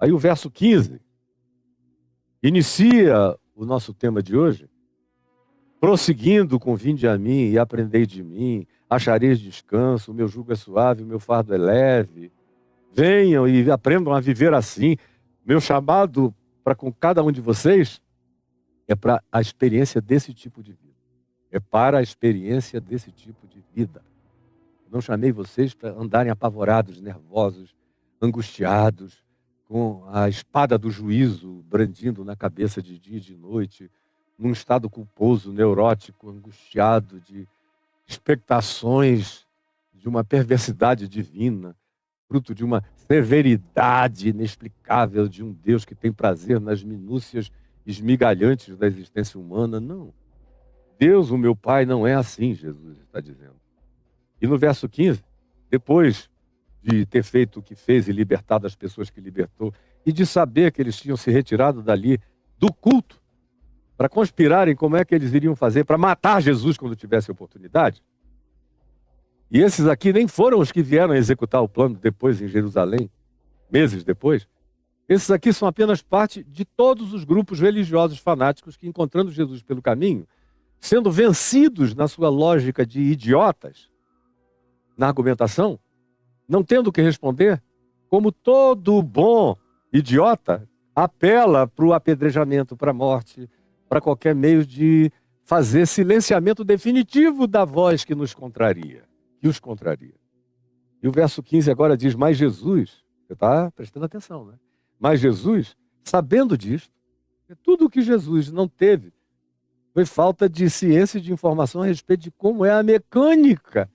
Aí o verso 15 inicia o nosso tema de hoje, prosseguindo com vinde a mim e aprendei de mim, achareis descanso, o meu jugo é suave, o meu fardo é leve. Venham e aprendam a viver assim. Meu chamado para com cada um de vocês é para a experiência desse tipo de vida. É para a experiência desse tipo de vida. Não chamei vocês para andarem apavorados, nervosos, angustiados, com a espada do juízo brandindo na cabeça de dia e de noite, num estado culposo, neurótico, angustiado, de expectações de uma perversidade divina, fruto de uma severidade inexplicável de um Deus que tem prazer nas minúcias esmigalhantes da existência humana. Não. Deus, o meu Pai, não é assim, Jesus está dizendo. E no verso 15, depois de ter feito o que fez e libertado as pessoas que libertou, e de saber que eles tinham se retirado dali do culto, para conspirarem como é que eles iriam fazer para matar Jesus quando tivesse oportunidade. E esses aqui nem foram os que vieram executar o plano depois em Jerusalém, meses depois. Esses aqui são apenas parte de todos os grupos religiosos fanáticos que, encontrando Jesus pelo caminho, sendo vencidos na sua lógica de idiotas, na argumentação, não tendo o que responder, como todo bom idiota, apela para o apedrejamento, para a morte, para qualquer meio de fazer silenciamento definitivo da voz que nos contraria, que os contraria. E o verso 15 agora diz, mas Jesus, você está prestando atenção, né? Mas Jesus, sabendo disto, tudo o que Jesus não teve foi falta de ciência e de informação a respeito de como é a mecânica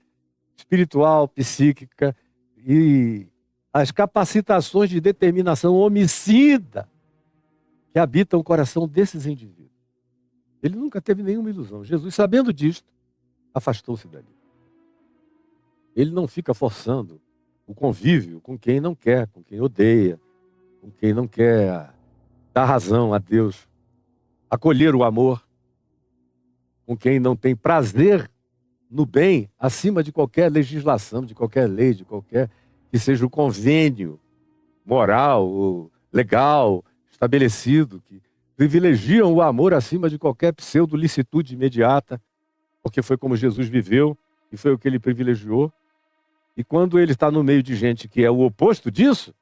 espiritual, psíquica e as capacitações de determinação homicida que habitam o coração desses indivíduos. Ele nunca teve nenhuma ilusão. Jesus, sabendo disto, afastou-se dali. Ele não fica forçando o convívio com quem não quer, com quem odeia, com quem não quer dar razão a Deus, acolher o amor, com quem não tem prazer no bem acima de qualquer legislação, de qualquer lei, de qualquer que seja o convênio moral, ou legal, estabelecido, que privilegiam o amor acima de qualquer pseudo-licitude imediata, porque foi como Jesus viveu e foi o que ele privilegiou. E quando ele está no meio de gente que é o oposto disso,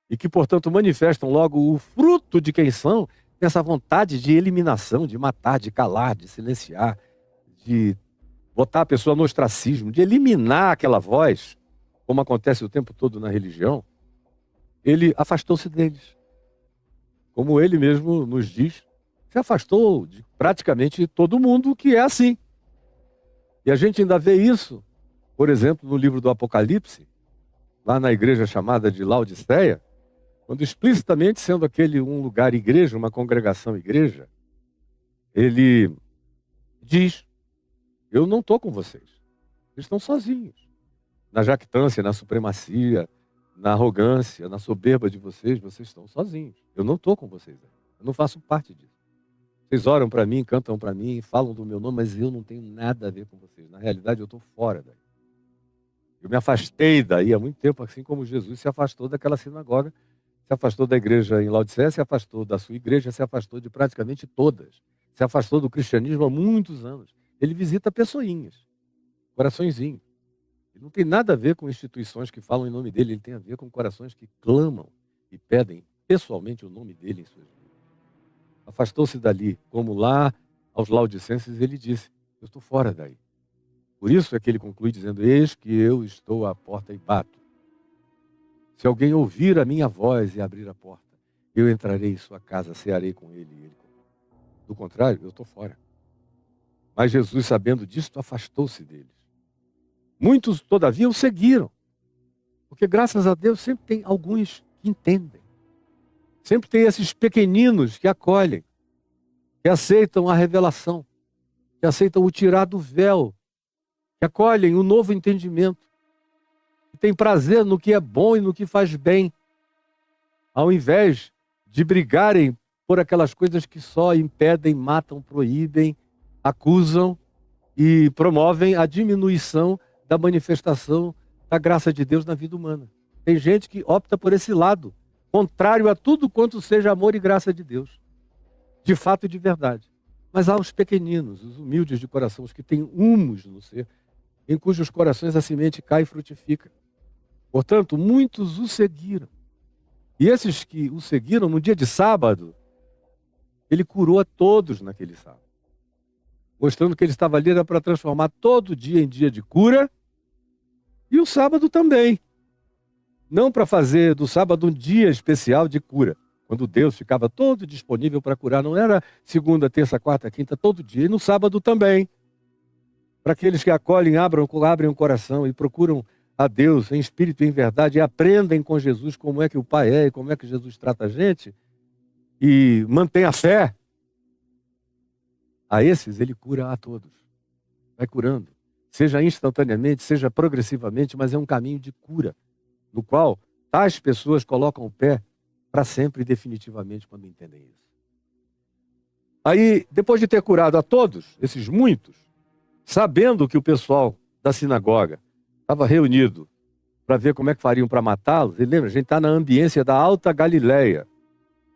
e que, portanto, manifestam logo o fruto de quem são, essa vontade de eliminação, de matar, de calar, de silenciar, de botar a pessoa no ostracismo, de eliminar aquela voz, como acontece o tempo todo na religião, ele afastou-se deles. Como ele mesmo nos diz, se afastou de praticamente todo mundo que é assim. E a gente ainda vê isso, por exemplo, no livro do Apocalipse, lá na igreja chamada de Laodiceia, quando explicitamente, sendo aquele um lugar igreja, uma congregação igreja, ele diz, eu não estou com vocês. Eles estão sozinhos. Na jactância, na supremacia, na arrogância, na soberba de vocês, vocês estão sozinhos. Eu não estou com vocês. Eu não faço parte disso. Vocês oram para mim, cantam para mim, falam do meu nome, mas eu não tenho nada a ver com vocês. Na realidade, eu estou fora daí. Eu me afastei daí há muito tempo, assim como Jesus se afastou daquela sinagoga, se afastou da igreja em Laodiceia, se afastou da sua igreja, se afastou de praticamente todas. Se afastou do cristianismo há muitos anos. Ele visita pessoinhas, coraçõezinhos. Ele não tem nada a ver com instituições que falam em nome dele, ele tem a ver com corações que clamam e pedem pessoalmente o nome dele em suas vidas. Afastou-se dali, como lá aos laodicenses ele disse, eu estou fora daí. Por isso é que ele conclui dizendo, eis que eu estou à porta e bato. Se alguém ouvir a minha voz e abrir a porta, eu entrarei em sua casa, cearei com ele e ele comigo. Do contrário, eu estou fora. Mas Jesus, sabendo disto, afastou-se deles. Muitos, todavia, o seguiram. Porque, graças a Deus, sempre tem alguns que entendem. Sempre tem esses pequeninos que acolhem, que aceitam a revelação, que aceitam o tirar do véu, que acolhem o novo entendimento, que têm prazer no que é bom e no que faz bem, ao invés de brigarem por aquelas coisas que só impedem, matam, proíbem, acusam e promovem a diminuição da manifestação da graça de Deus na vida humana. Tem gente que opta por esse lado, contrário a tudo quanto seja amor e graça de Deus, de fato e de verdade. Mas há os pequeninos, os humildes de coração, os que têm humus no ser, em cujos corações a semente cai e frutifica. Portanto, muitos o seguiram. E esses que o seguiram no dia de sábado, ele curou a todos naquele sábado. Mostrando que ele estava ali era para transformar todo dia em dia de cura e o sábado também. Não para fazer do sábado um dia especial de cura, quando Deus ficava todo disponível para curar. Não era segunda, terça, quarta, quinta, todo dia. E no sábado também. Para aqueles que acolhem, abrem o coração e procuram a Deus em espírito e em verdade e aprendem com Jesus como é que o Pai é e como é que Jesus trata a gente e mantém a fé. A esses ele cura a todos. Vai curando. Seja instantaneamente, seja progressivamente, mas é um caminho de cura, no qual tais pessoas colocam o pé para sempre e definitivamente quando entendem isso. Aí, depois de ter curado a todos, esses muitos, sabendo que o pessoal da sinagoga estava reunido para ver como é que fariam para matá-los, e lembra, a gente está na ambiência da Alta Galileia,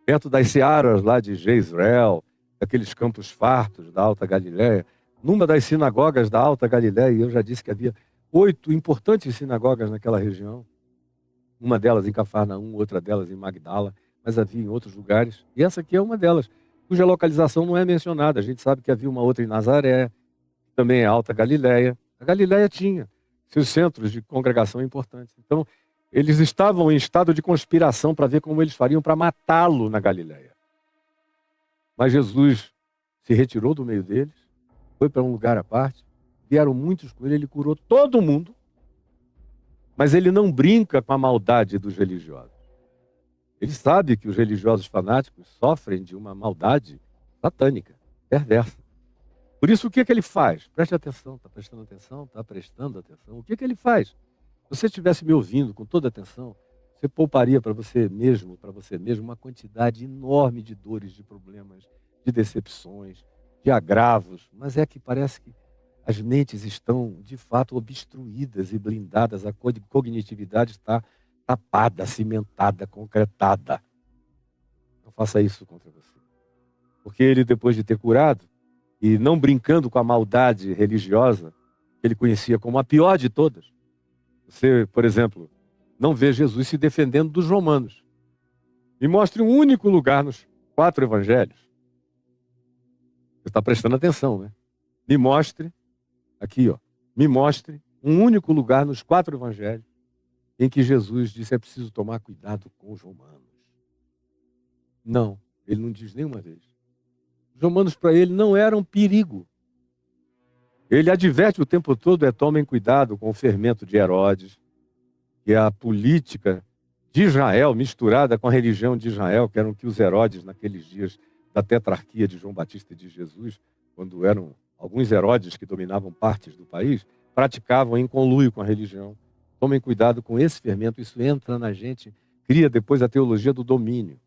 perto das searas lá de Jezreel, daqueles campos fartos da Alta Galileia, numa das sinagogas da Alta Galileia, eu já disse que havia 8 importantes sinagogas naquela região, uma delas em Cafarnaum, outra delas em Magdala, mas havia em outros lugares, e essa aqui é uma delas, cuja localização não é mencionada. A gente sabe que havia uma outra em Nazaré, também é Alta Galileia. A Galileia tinha seus centros de congregação importantes. Então, eles estavam em estado de conspiração para ver como eles fariam para matá-lo na Galileia. Mas Jesus se retirou do meio deles, foi para um lugar à parte, vieram muitos com ele, ele curou todo mundo, mas ele não brinca com a maldade dos religiosos. Ele sabe que os religiosos fanáticos sofrem de uma maldade satânica, perversa. Por isso, o que ele faz? Preste atenção, está prestando atenção? Está prestando atenção? O que ele faz? Se você estivesse me ouvindo com toda atenção, você pouparia para você mesmo, uma quantidade enorme de dores, de problemas, de decepções, de agravos. Mas é que parece que as mentes estão, de fato, obstruídas e blindadas. A cognitividade está tapada, cimentada, concretada. Não faça isso contra você. Porque ele, depois de ter curado, e não brincando com a maldade religiosa, que ele conhecia como a pior de todas. Você, por exemplo, não vê Jesus se defendendo dos romanos. Me mostre um único lugar nos 4 evangelhos. Você está prestando atenção, né? Me mostre, aqui, ó, me mostre um único lugar nos 4 evangelhos em que Jesus disse: é preciso tomar cuidado com os romanos. Não, ele não diz nenhuma vez. Os romanos para ele não eram perigo. Ele adverte o tempo todo: tomem cuidado com o fermento de Herodes, que é a política de Israel misturada com a religião de Israel, que eram que os Herodes naqueles dias da tetrarquia de João Batista e de Jesus, quando eram alguns Herodes que dominavam partes do país, praticavam em conluio com a religião. Tomem cuidado com esse fermento, isso entra na gente, cria depois a teologia do domínio,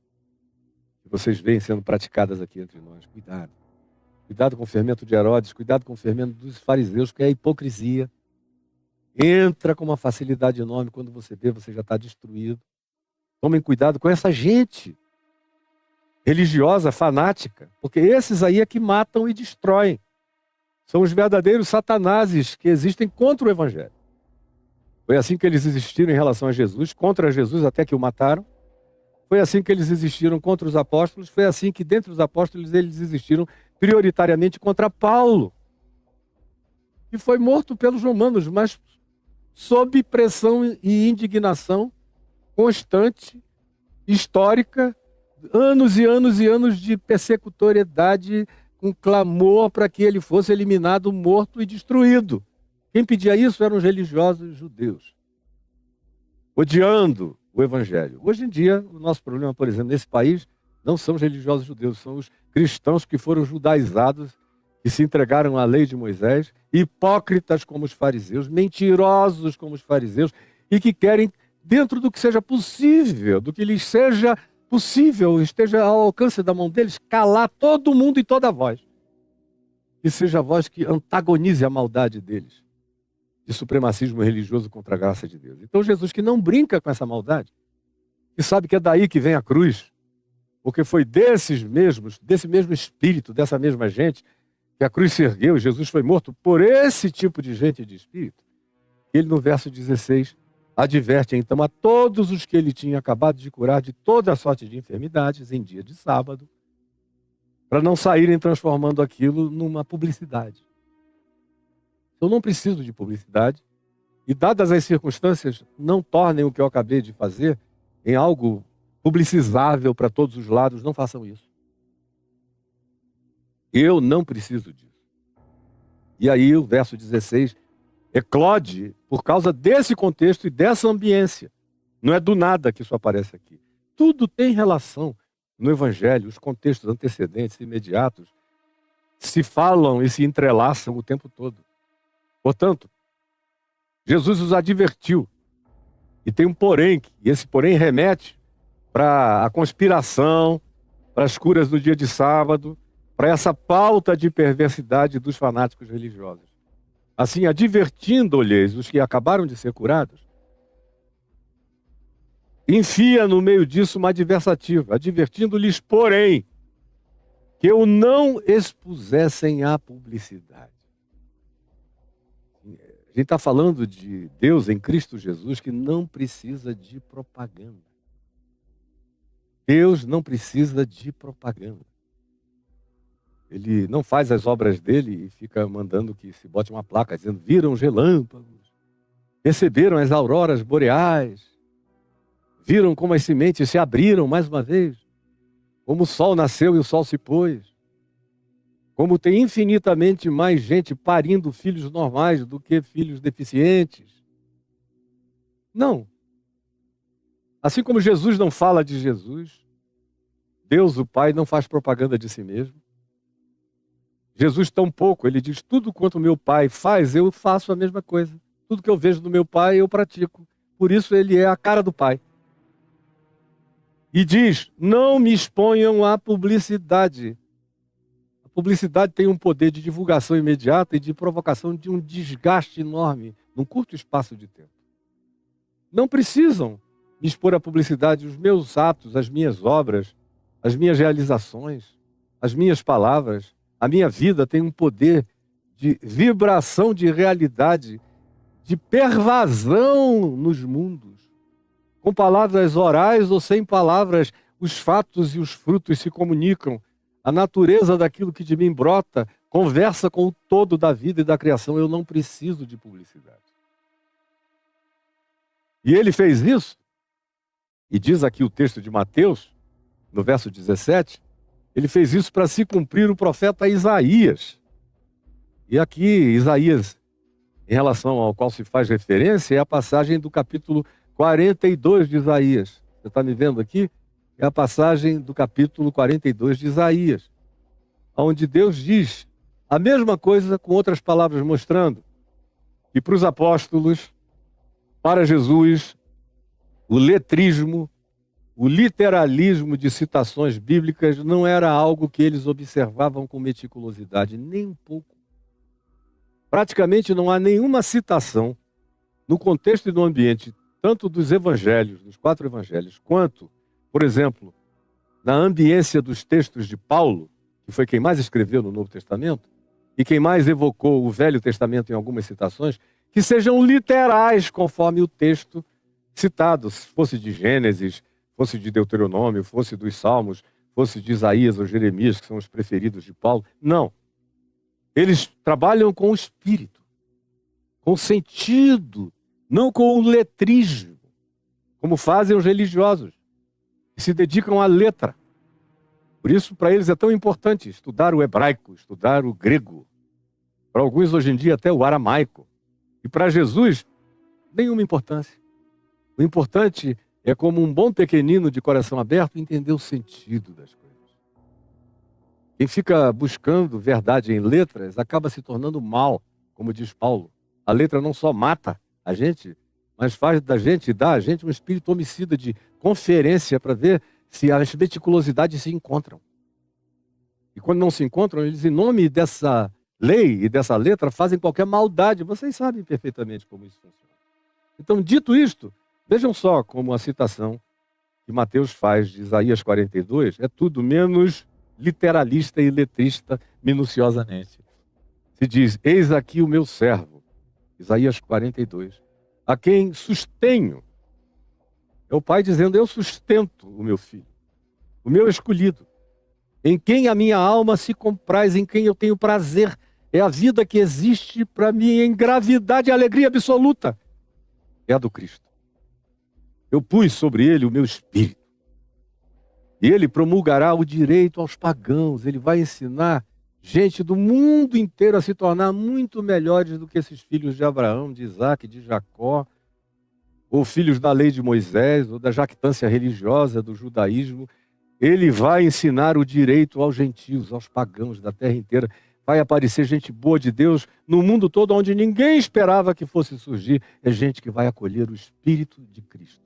que vocês veem sendo praticadas aqui entre nós. Cuidado. Cuidado com o fermento de Herodes, cuidado com o fermento dos fariseus, que é a hipocrisia. Entra com uma facilidade enorme, quando você vê, você já está destruído. Tomem cuidado com essa gente religiosa, fanática, porque esses aí é que matam e destroem. São os verdadeiros satanases que existem contra o Evangelho. Foi assim que eles existiram em relação a Jesus, contra Jesus até que o mataram. Foi assim que eles existiram contra os apóstolos. Foi assim que, dentre os apóstolos, eles existiram prioritariamente contra Paulo, que foi morto pelos romanos, mas sob pressão e indignação constante, histórica, anos e anos e anos de persecutoriedade, com clamor para que ele fosse eliminado, morto e destruído. Quem pedia isso eram os religiosos judeus, odiando o Evangelho. Hoje em dia, o nosso problema, por exemplo, nesse país, não são os religiosos judeus, são os cristãos que foram judaizados, que se entregaram à lei de Moisés, hipócritas como os fariseus, mentirosos como os fariseus, e que querem, dentro do que seja possível, do que lhes seja possível, esteja ao alcance da mão deles, calar todo mundo e toda voz. Que seja a voz que antagonize a maldade deles, de supremacismo religioso contra a graça de Deus. Então Jesus, que não brinca com essa maldade, e sabe que é daí que vem a cruz, porque foi desse mesmo espírito, dessa mesma gente, que a cruz se ergueu, Jesus foi morto por esse tipo de gente e de espírito. Ele, no verso 16, adverte então a todos os que ele tinha acabado de curar de toda a sorte de enfermidades em dia de sábado, para não saírem transformando aquilo numa publicidade. Eu não preciso de publicidade, e dadas as circunstâncias, não tornem o que eu acabei de fazer em algo publicizável para todos os lados, não façam isso. Eu não preciso disso. E aí o verso 16 eclode por causa desse contexto e dessa ambiência. Não é do nada que isso aparece aqui. Tudo tem relação no Evangelho, os contextos antecedentes, imediatos, se falam e se entrelaçam o tempo todo. Portanto, Jesus os advertiu. E tem um porém, e esse porém remete para a conspiração, para as curas no dia de sábado, para essa pauta de perversidade dos fanáticos religiosos. Assim, advertindo-lhes os que acabaram de ser curados, enfia no meio disso uma adversativa, advertindo-lhes, porém, que eu não expusessem à publicidade. A gente está falando de Deus em Cristo Jesus que não precisa de propaganda. Deus não precisa de propaganda. Ele não faz as obras dele e fica mandando que se bote uma placa dizendo: viram os relâmpagos, perceberam as auroras boreais, viram como as sementes se abriram mais uma vez, como o sol nasceu e o sol se pôs, como tem infinitamente mais gente parindo filhos normais do que filhos deficientes. Não. Assim como Jesus não fala de Jesus, Deus, o Pai, não faz propaganda de si mesmo. Jesus tampouco, ele diz: tudo quanto meu Pai faz, eu faço a mesma coisa. Tudo que eu vejo do meu Pai, eu pratico. Por isso ele é a cara do Pai. E diz: não me exponham à publicidade. A publicidade tem um poder de divulgação imediata e de provocação de um desgaste enorme num curto espaço de tempo. Não precisam me expor à publicidade os meus atos, as minhas obras, as minhas realizações, as minhas palavras. A minha vida tem um poder de vibração de realidade, de pervasão nos mundos. Com palavras orais ou sem palavras, os fatos e os frutos se comunicam. A natureza daquilo que de mim brota conversa com o todo da vida e da criação. Eu não preciso de publicidade. E ele fez isso, e diz aqui o texto de Mateus, no verso 17, ele fez isso para se cumprir o profeta Isaías. E aqui, Isaías, em relação ao qual se faz referência, é a passagem do capítulo 42 de Isaías. Você está me vendo aqui? É a passagem do capítulo 42 de Isaías, onde Deus diz a mesma coisa com outras palavras, mostrando que para os apóstolos, para Jesus, o letrismo, o literalismo de citações bíblicas não era algo que eles observavam com meticulosidade, nem um pouco. Praticamente não há nenhuma citação no contexto e no ambiente, tanto dos evangelhos, dos 4 evangelhos, quanto, por exemplo, na ambiência dos textos de Paulo, que foi quem mais escreveu no Novo Testamento, e quem mais evocou o Velho Testamento em algumas citações, que sejam literais conforme o texto citado, se fosse de Gênesis, fosse de Deuteronômio, fosse dos Salmos, fosse de Isaías ou Jeremias, que são os preferidos de Paulo. Não. Eles trabalham com o espírito, com o sentido, não com o letrismo, como fazem os religiosos, que se dedicam à letra. Por isso, para eles é tão importante estudar o hebraico, estudar o grego. Para alguns, hoje em dia, até o aramaico. E para Jesus, nenhuma importância. O importante é, como um bom pequenino de coração aberto, entender o sentido das coisas. Quem fica buscando verdade em letras acaba se tornando mal, como diz Paulo. A letra não só mata a gente, mas faz da gente, dá a gente um espírito homicida de conferência para ver se as meticulosidades se encontram. E quando não se encontram, eles, em nome dessa lei e dessa letra, fazem qualquer maldade. Vocês sabem perfeitamente como isso funciona. Então, dito isto, vejam só como a citação que Mateus faz de Isaías 42 é tudo menos literalista e letrista minuciosamente. Se diz, eis aqui o meu servo, Isaías 42, a quem sustenho. É o pai dizendo, eu sustento o meu filho, o meu escolhido, em quem a minha alma se compraz, em quem eu tenho prazer. É a vida que existe para mim em gravidade e alegria absoluta. É a do Cristo. Eu pus sobre ele o meu espírito. E ele promulgará o direito aos pagãos. Ele vai ensinar gente do mundo inteiro a se tornar muito melhores do que esses filhos de Abraão, de Isaac, de Jacó, ou filhos da lei de Moisés, ou da jactância religiosa do judaísmo. Ele vai ensinar o direito aos gentios, aos pagãos da terra inteira. Vai aparecer gente boa de Deus no mundo todo, onde ninguém esperava que fosse surgir. É gente que vai acolher o Espírito de Cristo.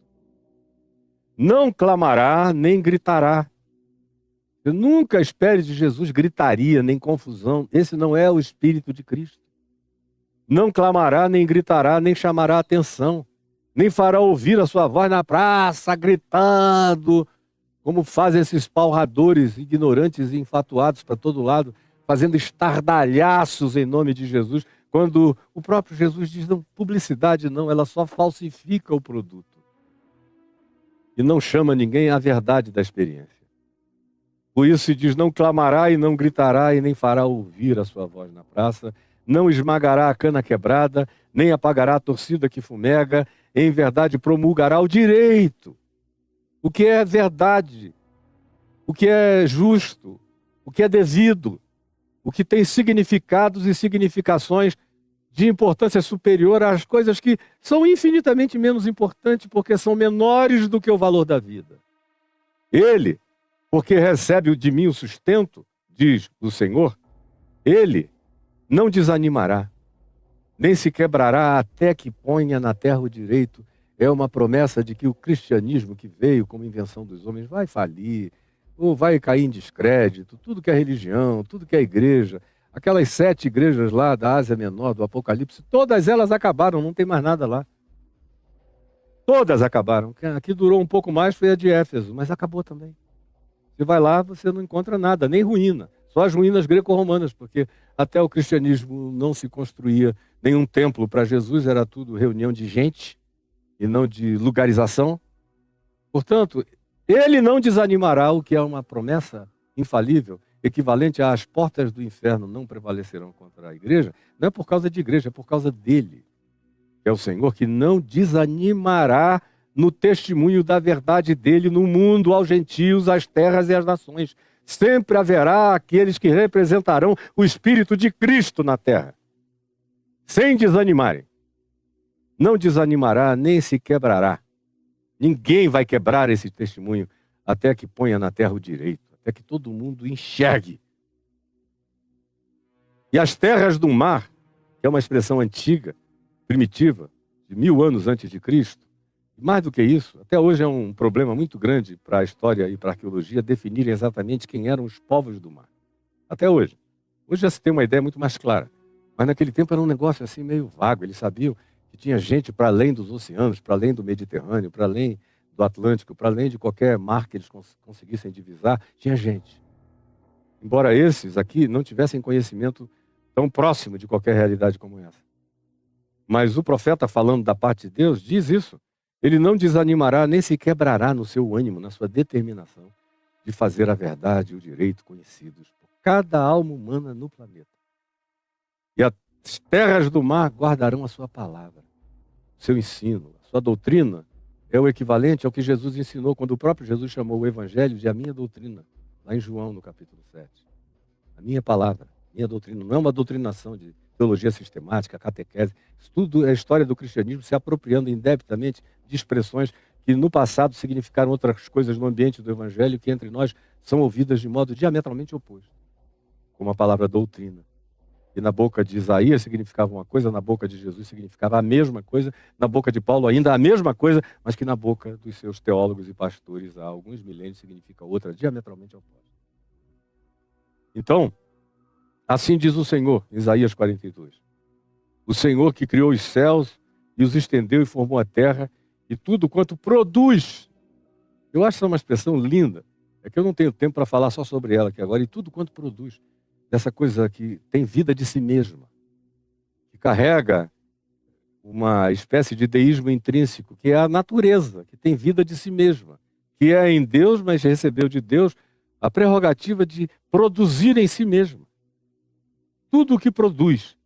Não clamará, nem gritará. Você nunca espere de Jesus gritaria, nem confusão. Esse não é o Espírito de Cristo. Não clamará, nem gritará, nem chamará atenção. Nem fará ouvir a sua voz na praça, gritando, como fazem esses palradores ignorantes e infatuados para todo lado, fazendo estardalhaços em nome de Jesus, quando o próprio Jesus diz, não, publicidade não, ela só falsifica o produto. E não chama ninguém à verdade da experiência. Por isso se diz, não clamará e não gritará e nem fará ouvir a sua voz na praça, não esmagará a cana quebrada, nem apagará a torcida que fumega, em verdade promulgará o direito, o que é verdade, o que é justo, o que é devido, o que tem significados e significações de importância superior às coisas que são infinitamente menos importantes porque são menores do que o valor da vida. Ele, porque recebe de mim o sustento, diz o Senhor, ele não desanimará, nem se quebrará até que ponha na terra o direito. É uma promessa de que o cristianismo que veio como invenção dos homens vai falir, ou vai cair em descrédito, tudo que é religião, tudo que é igreja. Aquelas 7 igrejas lá da Ásia Menor, do Apocalipse, todas elas acabaram, não tem mais nada lá. Todas acabaram. A que durou um pouco mais foi a de Éfeso, mas acabou também. Você vai lá, você não encontra nada, nem ruína. Só as ruínas greco-romanas, porque até o cristianismo não se construía nenhum templo para Jesus, era tudo reunião de gente e não de lugarização. Portanto, ele não desanimará, o que é uma promessa infalível, equivalente às portas do inferno não prevalecerão contra a igreja. Não é por causa de igreja, é por causa dele, que é o Senhor, que não desanimará no testemunho da verdade dele no mundo, aos gentios, às terras e às nações. Sempre haverá aqueles que representarão o Espírito de Cristo na terra, sem desanimarem. Não desanimará, nem se quebrará. Ninguém vai quebrar esse testemunho até que ponha na terra o direito, até que todo mundo enxergue. E as terras do mar, que é uma expressão antiga, primitiva, de 1000 anos antes de Cristo, mais do que isso, até hoje é um problema muito grande para a história e para a arqueologia definirem exatamente quem eram os povos do mar. Até hoje. Hoje já se tem uma ideia muito mais clara. Mas naquele tempo era um negócio assim meio vago. Eles sabiam que tinha gente para além dos oceanos, para além do Mediterrâneo, para além do Atlântico, para além de qualquer mar que eles conseguissem divisar, tinha gente. Embora esses aqui não tivessem conhecimento tão próximo de qualquer realidade como essa. Mas o profeta, falando da parte de Deus, diz isso. Ele não desanimará, nem se quebrará no seu ânimo, na sua determinação de fazer a verdade e o direito conhecidos por cada alma humana no planeta. E as terras do mar guardarão a sua palavra, o seu ensino, a sua doutrina é o equivalente ao que Jesus ensinou quando o próprio Jesus chamou o evangelho de a minha doutrina, lá em João, no capítulo 7. A minha palavra, minha doutrina, não é uma doutrinação de teologia sistemática, catequese. Isso tudo é a história do cristianismo se apropriando indebitamente de expressões que no passado significaram outras coisas no ambiente do evangelho que entre nós são ouvidas de modo diametralmente oposto. Como a palavra doutrina. Que na boca de Isaías significava uma coisa, na boca de Jesus significava a mesma coisa, na boca de Paulo ainda a mesma coisa, mas que na boca dos seus teólogos e pastores há alguns milênios significa outra, diametralmente oposta. Então, assim diz o Senhor, em Isaías 42. O Senhor que criou os céus e os estendeu e formou a terra e tudo quanto produz. Eu acho essa uma expressão linda. É que eu não tenho tempo para falar só sobre ela aqui agora. E tudo quanto produz. Dessa coisa que tem vida de si mesma. Que carrega uma espécie de deísmo intrínseco, que é a natureza, que tem vida de si mesma. Que é em Deus, mas recebeu de Deus a prerrogativa de produzir em si mesma. Tudo o que produz.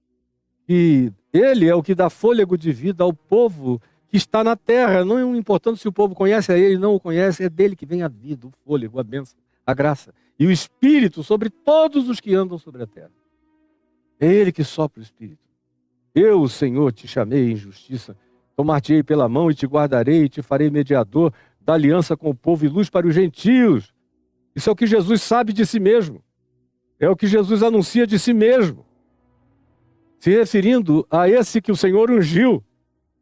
E ele é o que dá fôlego de vida ao povo que está na terra, não importando se o povo conhece a ele, não o conhece, é dele que vem a vida, o fôlego, a bênção, a graça e o Espírito sobre todos os que andam sobre a terra. É ele que sopra o Espírito. Eu, o Senhor, te chamei em justiça, tomar-te-ei pela mão e te guardarei e te farei mediador da aliança com o povo e luz para os gentios. Isso é o que Jesus sabe de si mesmo. É o que Jesus anuncia de si mesmo. Se referindo a esse que o Senhor ungiu,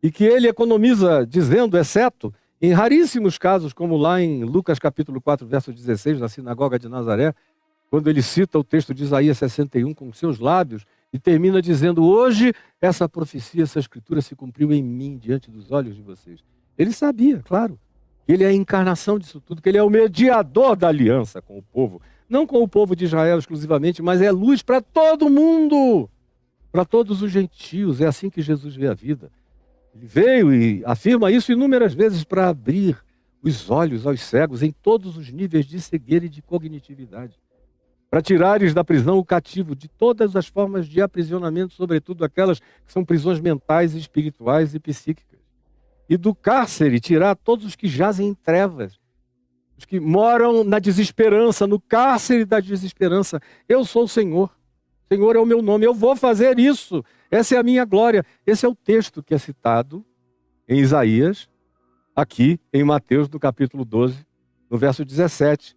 e que ele economiza dizendo, exceto em raríssimos casos, como lá em Lucas capítulo 4, verso 16, na sinagoga de Nazaré, quando ele cita o texto de Isaías 61 com seus lábios e termina dizendo, hoje essa profecia, essa escritura se cumpriu em mim, diante dos olhos de vocês. Ele sabia, claro, que ele é a encarnação disso tudo, que ele é o mediador da aliança com o povo, não com o povo de Israel exclusivamente, mas é luz para todo mundo, para todos os gentios. É assim que Jesus vê a vida. Ele veio e afirma isso inúmeras vezes para abrir os olhos aos cegos em todos os níveis de cegueira e de cognitividade. Para tirares da prisão o cativo de todas as formas de aprisionamento, sobretudo aquelas que são prisões mentais, espirituais e psíquicas. E do cárcere tirar todos os que jazem em trevas, os que moram na desesperança, no cárcere da desesperança. Eu sou o Senhor. Senhor é o meu nome, eu vou fazer isso. Essa é a minha glória. Esse é o texto que é citado em Isaías, aqui em Mateus, no capítulo 12, no verso 17.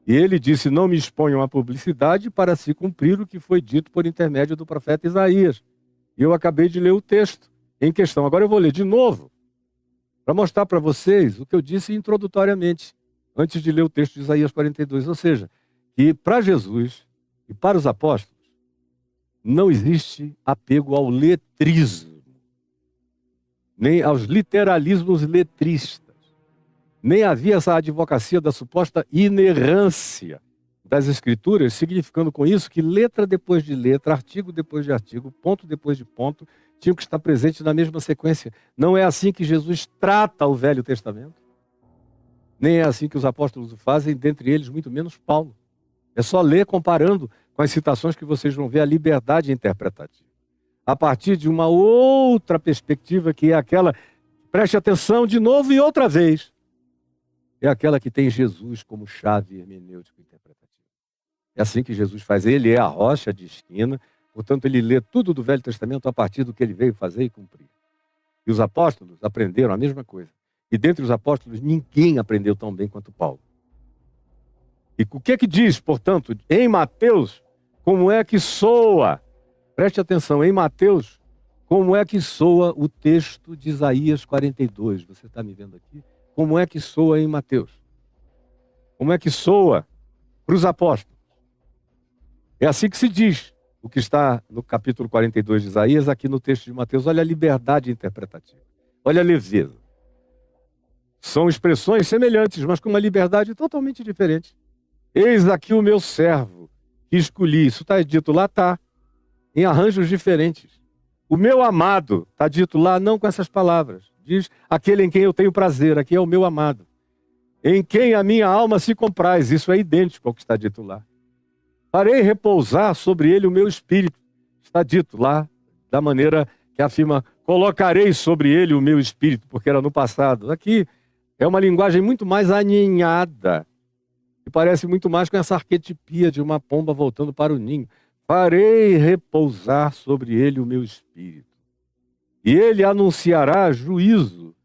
E ele disse, não me exponham à publicidade para se cumprir o que foi dito por intermédio do profeta Isaías. E eu acabei de ler o texto em questão. Agora eu vou ler de novo, para mostrar para vocês o que eu disse introdutoriamente, antes de ler o texto de Isaías 42. Ou seja, que para Jesus e para os apóstolos, não existe apego ao letrismo, nem aos literalismos letristas, nem havia essa advocacia da suposta inerrância das Escrituras, significando com isso que letra depois de letra, artigo depois de artigo, ponto depois de ponto, tinham que estar presentes na mesma sequência. Não é assim que Jesus trata o Velho Testamento, nem é assim que os apóstolos o fazem, dentre eles muito menos Paulo. É só ler comparando com as citações que vocês vão ver a liberdade interpretativa. A partir de uma outra perspectiva, que é aquela, preste atenção de novo e outra vez, é aquela que tem Jesus como chave hermenêutica interpretativa. É assim que Jesus faz. Ele é a rocha de esquina, portanto ele lê tudo do Velho Testamento a partir do que ele veio fazer e cumprir. E os apóstolos aprenderam a mesma coisa. E dentre os apóstolos ninguém aprendeu tão bem quanto Paulo. E o que diz, portanto, em Mateus, como é que soa? Preste atenção, em Mateus, como é que soa o texto de Isaías 42? Você está me vendo aqui? Como é que soa em Mateus? Como é que soa para os apóstolos? É assim que se diz o que está no capítulo 42 de Isaías, aqui no texto de Mateus. Olha a liberdade interpretativa. Olha a leveza. São expressões semelhantes, mas com uma liberdade totalmente diferente. Eis aqui o meu servo, que escolhi. Isso está dito lá, está, em arranjos diferentes. O meu amado, está dito lá, não com essas palavras. Diz, aquele em quem eu tenho prazer, aqui é o meu amado. Em quem a minha alma se compraz. Isso é idêntico ao que está dito lá. Farei repousar sobre ele o meu espírito. Está dito lá, da maneira que afirma, colocarei sobre ele o meu espírito, porque era no passado. Aqui é uma linguagem muito mais aninhada, e parece muito mais com essa arquetipia de uma pomba voltando para o ninho. Farei repousar sobre ele o meu espírito. E ele anunciará juízo,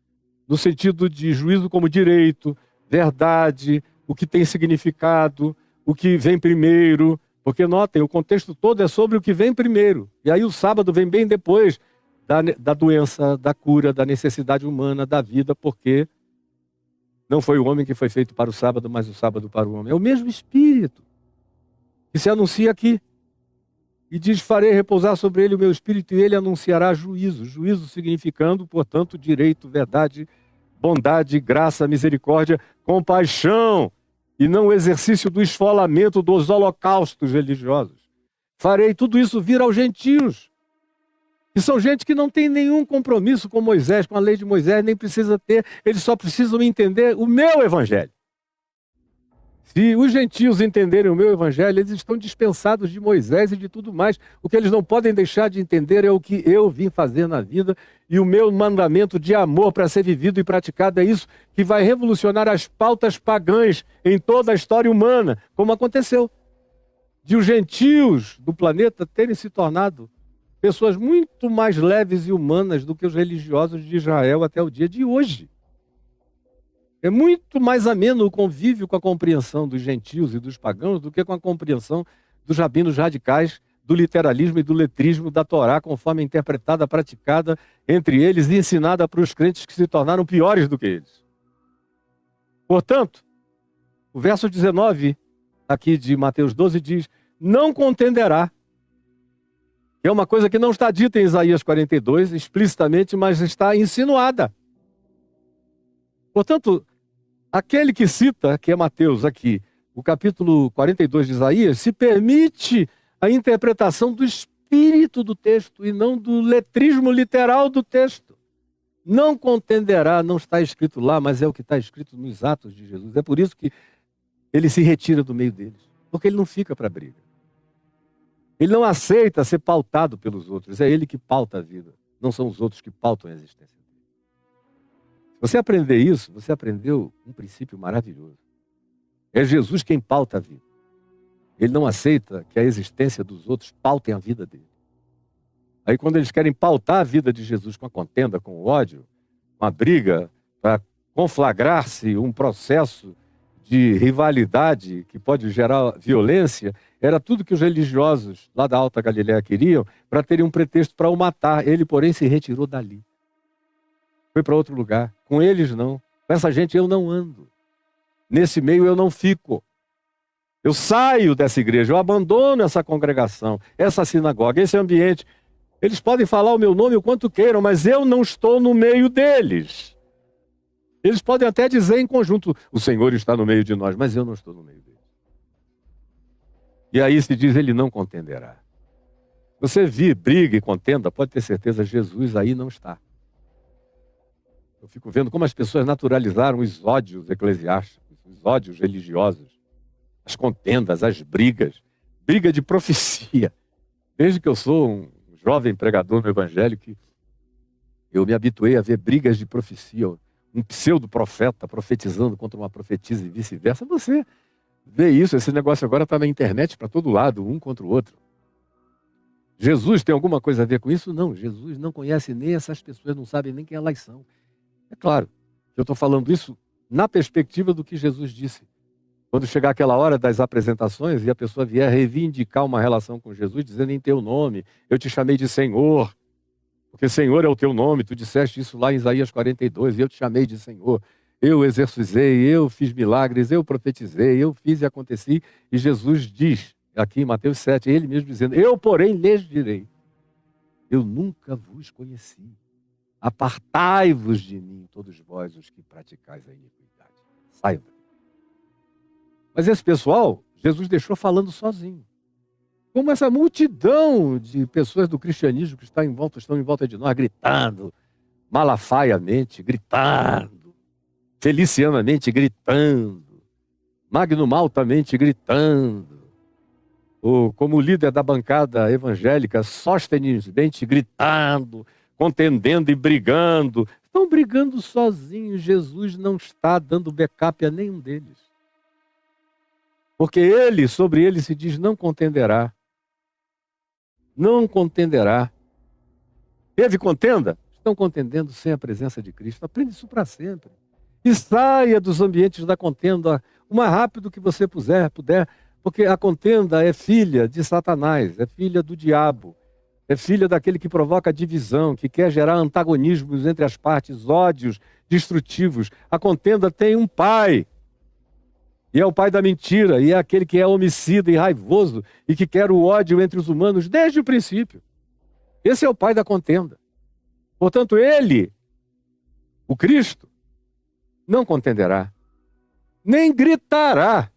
no sentido de juízo como direito, verdade, o que tem significado, o que vem primeiro. Porque notem, o contexto todo é sobre o que vem primeiro. E aí o sábado vem bem depois da doença, da cura, da necessidade humana, da vida, porque não foi o homem que foi feito para o sábado, mas o sábado para o homem. É o mesmo Espírito que se anuncia aqui. E diz, farei repousar sobre ele o meu Espírito e ele anunciará juízo. Juízo significando, portanto, direito, verdade, bondade, graça, misericórdia, compaixão, e não o exercício do esfolamento dos holocaustos religiosos. Farei tudo isso vir aos gentios, que são gente que não tem nenhum compromisso com Moisés, com a lei de Moisés, nem precisa ter, eles só precisam entender o meu evangelho. Se os gentios entenderem o meu evangelho, eles estão dispensados de Moisés e de tudo mais. O que eles não podem deixar de entender é o que eu vim fazer na vida, e o meu mandamento de amor para ser vivido e praticado é isso que vai revolucionar as pautas pagãs em toda a história humana, como aconteceu. De os gentios do planeta terem se tornado pessoas muito mais leves e humanas do que os religiosos de Israel até o dia de hoje. É muito mais ameno o convívio com a compreensão dos gentios e dos pagãos do que com a compreensão dos rabinos radicais, do literalismo e do letrismo da Torá, conforme interpretada, praticada entre eles e ensinada para os crentes que se tornaram piores do que eles. Portanto, o verso 19 aqui de Mateus 12 diz: não contenderá. É uma coisa que não está dita em Isaías 42 explicitamente, mas está insinuada. Portanto, aquele que cita, que é Mateus aqui, o capítulo 42 de Isaías, se permite a interpretação do espírito do texto e não do letrismo literal do texto. Não contenderá, não está escrito lá, mas é o que está escrito nos Atos de Jesus. É por isso que ele se retira do meio deles, porque ele não fica para briga. Ele não aceita ser pautado pelos outros, é ele que pauta a vida, não são os outros que pautam a existência. Você aprender isso, você aprendeu um princípio maravilhoso. É Jesus quem pauta a vida. Ele não aceita que a existência dos outros pautem a vida dele. Aí quando eles querem pautar a vida de Jesus com a contenda, com o ódio, com a briga, para conflagrar-se um processo de rivalidade que pode gerar violência, era tudo que os religiosos lá da Alta Galileia queriam para terem um pretexto para o matar. Ele, porém, se retirou dali. Foi para outro lugar. Com eles, não. Com essa gente eu não ando. Nesse meio eu não fico. Eu saio dessa igreja, eu abandono essa congregação, essa sinagoga, esse ambiente. Eles podem falar o meu nome o quanto queiram, mas eu não estou no meio deles. Eles podem até dizer em conjunto, o Senhor está no meio de nós, mas eu não estou no meio deles. E aí se diz, ele não contenderá. Você vir, briga e contenda, pode ter certeza, Jesus aí não está. Eu fico vendo como as pessoas naturalizaram os ódios eclesiásticos, os ódios religiosos, as contendas, as brigas, briga de profecia. Desde que eu sou um jovem pregador no Evangelho, que eu me habituei a ver brigas de profecia, um pseudo-profeta profetizando contra uma profetisa e vice-versa. Você vê isso, esse negócio agora está na internet para todo lado, um contra o outro. Jesus tem alguma coisa a ver com isso? Não, Jesus não conhece nem essas pessoas, não sabe nem quem elas são. É claro que eu estou falando isso na perspectiva do que Jesus disse. Quando chegar aquela hora das apresentações e a pessoa vier reivindicar uma relação com Jesus, dizendo em teu nome, eu te chamei de Senhor, porque Senhor é o teu nome, tu disseste isso lá em Isaías 42, e eu te chamei de Senhor. Eu exercizei, eu fiz milagres, eu profetizei, eu fiz e aconteci. E Jesus diz, aqui em Mateus 7, ele mesmo dizendo, eu porém lhes direi, eu nunca vos conheci. Apartai-vos de mim, todos vós os que praticais a iniquidade. Saiam. Mas esse pessoal, Jesus deixou falando sozinho. Como essa multidão de pessoas do cristianismo que estão em volta de nós, gritando, malafaiamente, gritando, felicianamente gritando, magnomaltamente gritando, ou como líder da bancada evangélica, sostenemente gritando, contendendo e brigando. Estão brigando sozinhos. Jesus não está dando backup a nenhum deles. Porque ele, sobre ele se diz, não contenderá. Não contenderá. Teve contenda? Estão contendendo sem a presença de Cristo. Aprende isso para sempre. E saia dos ambientes da contenda o mais rápido que você puder, porque a contenda é filha de Satanás, é filha do diabo. É filha daquele que provoca divisão, que quer gerar antagonismos entre as partes, ódios destrutivos. A contenda tem um pai. E é o pai da mentira, e é aquele que é homicida e raivoso, e que quer o ódio entre os humanos desde o princípio. Esse é o pai da contenda. Portanto, ele, o Cristo, não contenderá, nem gritará.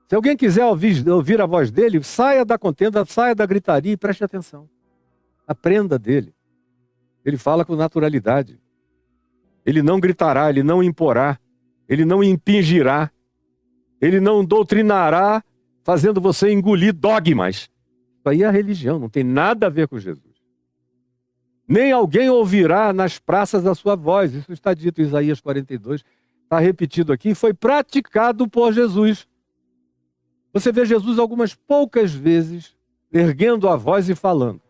Se alguém quiser ouvir a voz dele, saia da contenda, saia da gritaria e preste atenção. Aprenda dele. Ele fala com naturalidade. Ele não gritará, ele não imporá, ele não impingirá, ele não doutrinará, fazendo você engolir dogmas. Isso aí é a religião, não tem nada a ver com Jesus. Nem alguém ouvirá nas praças a sua voz. Isso está dito em Isaías 42, está repetido aqui, foi praticado por Jesus. Você vê Jesus algumas poucas vezes erguendo a voz e falando.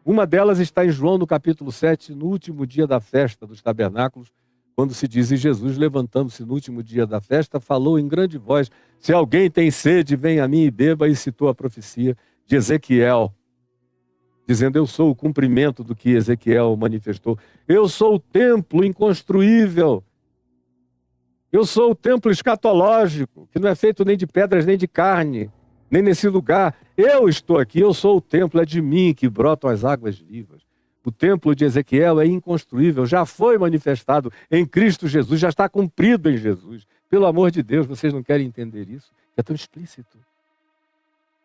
Uma delas está em João, no capítulo 7, no último dia da festa dos tabernáculos, quando se diz, e Jesus, levantando-se no último dia da festa, falou em grande voz, se alguém tem sede, venha a mim e beba, e citou a profecia de Ezequiel, dizendo, eu sou o cumprimento do que Ezequiel manifestou. Eu sou o templo inconstruível. Eu sou o templo escatológico, que não é feito nem de pedras nem de carne, nem nesse lugar. Eu estou aqui, eu sou o templo, é de mim que brotam as águas vivas. O templo de Ezequiel é inconstruível, já foi manifestado em Cristo Jesus, já está cumprido em Jesus. Pelo amor de Deus, vocês não querem entender isso? É tão explícito.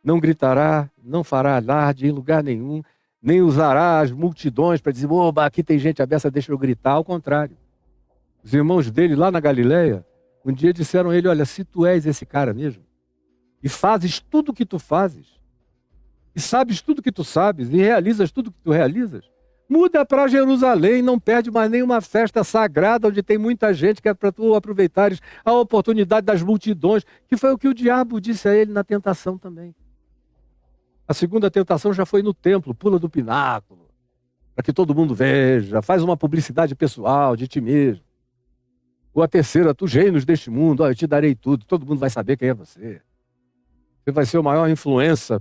Não gritará, não fará alarde em lugar nenhum, nem usará as multidões para dizer, oba, aqui tem gente abessa, deixa eu gritar. Ao contrário. Os irmãos dele lá na Galileia, um dia disseram a ele, olha, se tu és esse cara mesmo, e fazes tudo o que tu fazes, e sabes tudo o que tu sabes, e realizas tudo o que tu realizas, muda para Jerusalém, não perde mais nenhuma festa sagrada, onde tem muita gente, que é para tu aproveitares a oportunidade das multidões, que foi o que o diabo disse a ele na tentação também. A segunda tentação já foi no templo, pula do pináculo, para que todo mundo veja, faz uma publicidade pessoal de ti mesmo. Ou a terceira, tu reinos deste mundo, eu te darei tudo, todo mundo vai saber quem é você. Você vai ser o maior influencer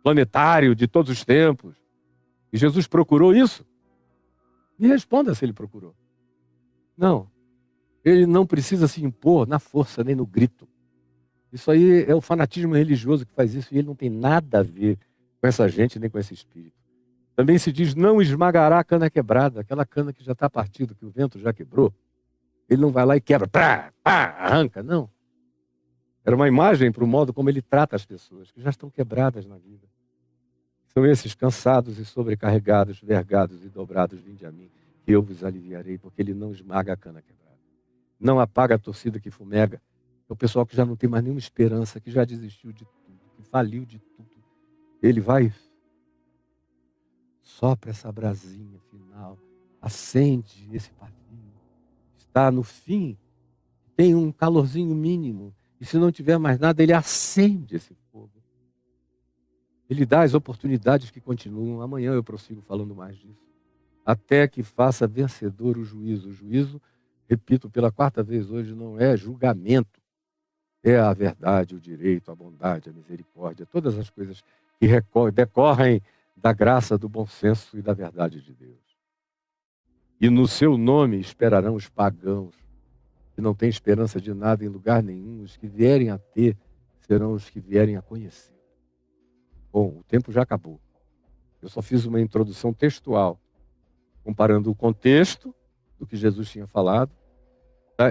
planetário de todos os tempos. E Jesus procurou isso? Me responda se ele procurou. Não. Ele não precisa se impor na força nem no grito. Isso aí é o fanatismo religioso que faz isso e ele não tem nada a ver com essa gente nem com esse espírito. Também se diz, não esmagará a cana quebrada, aquela cana que já está partida, que o vento já quebrou. Ele não vai lá e quebra, pá, arranca, não. Era uma imagem para o modo como ele trata as pessoas, que já estão quebradas na vida. São esses cansados e sobrecarregados, vergados e dobrados, vinde a mim, que eu vos aliviarei, porque ele não esmaga a cana quebrada. Não apaga a torcida que fumega. É o pessoal que já não tem mais nenhuma esperança, que já desistiu de tudo, que faliu de tudo. Ele vai, sopra essa brasinha final, acende esse pavio. Está no fim, tem um calorzinho mínimo, e se não tiver mais nada, ele acende esse fogo. Ele dá as oportunidades que continuam. Amanhã eu prossigo falando mais disso. Até que faça vencedor o juízo. O juízo, repito pela quarta vez hoje, não é julgamento. É a verdade, o direito, a bondade, a misericórdia, todas as coisas que decorrem da graça, do bom senso e da verdade de Deus. E no seu nome esperarão os pagãos, que não têm esperança de nada em lugar nenhum. Os que vierem a ter serão os que vierem a conhecer. Bom, o tempo já acabou. Eu só fiz uma introdução textual, comparando o contexto do que Jesus tinha falado,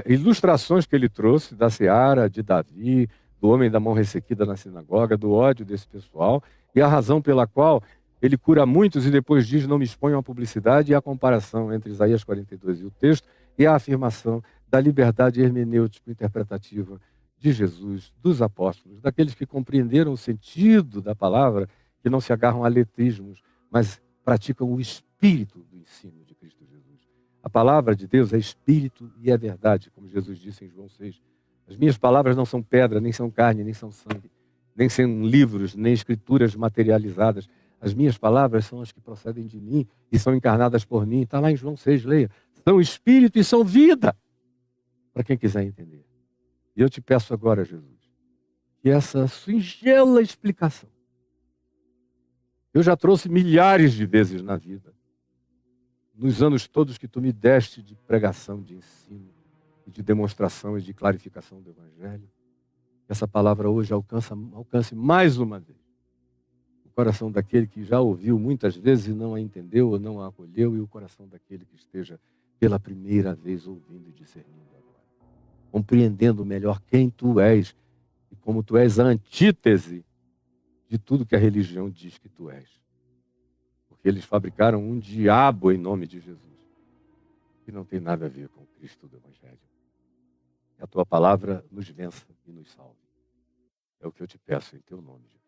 ilustrações que ele trouxe da seara, de Davi, do homem da mão ressequida na sinagoga, do ódio desse pessoal, e a razão pela qual ele cura muitos e depois diz, não me exponham à publicidade, e a comparação entre Isaías 42 e o texto, e a afirmação da liberdade hermenêutico-interpretativa de Jesus, dos apóstolos, daqueles que compreenderam o sentido da palavra, que não se agarram a letrismos, mas praticam o espírito do ensino de Cristo Jesus. A palavra de Deus é espírito e é verdade, como Jesus disse em João 6. As minhas palavras não são pedra, nem são carne, nem são sangue, nem são livros, nem escrituras materializadas. As minhas palavras são as que procedem de mim e são encarnadas por mim. Está lá em João 6, leia. São espírito e são vida, para quem quiser entender. E eu te peço agora, Jesus, que essa singela explicação, eu já trouxe milhares de vezes na vida, nos anos todos que tu me deste de pregação, de ensino, de demonstração e de clarificação do Evangelho, que essa palavra hoje alcance mais uma vez o coração daquele que já ouviu muitas vezes e não a entendeu ou não a acolheu, e o coração daquele que esteja pela primeira vez ouvindo e discernindo agora, compreendendo melhor quem tu és e como tu és a antítese de tudo que a religião diz que tu és. Porque eles fabricaram um diabo em nome de Jesus, que não tem nada a ver com Cristo do Evangelho. Que a tua palavra nos vença e nos salve. É o que eu te peço em teu nome, Jesus.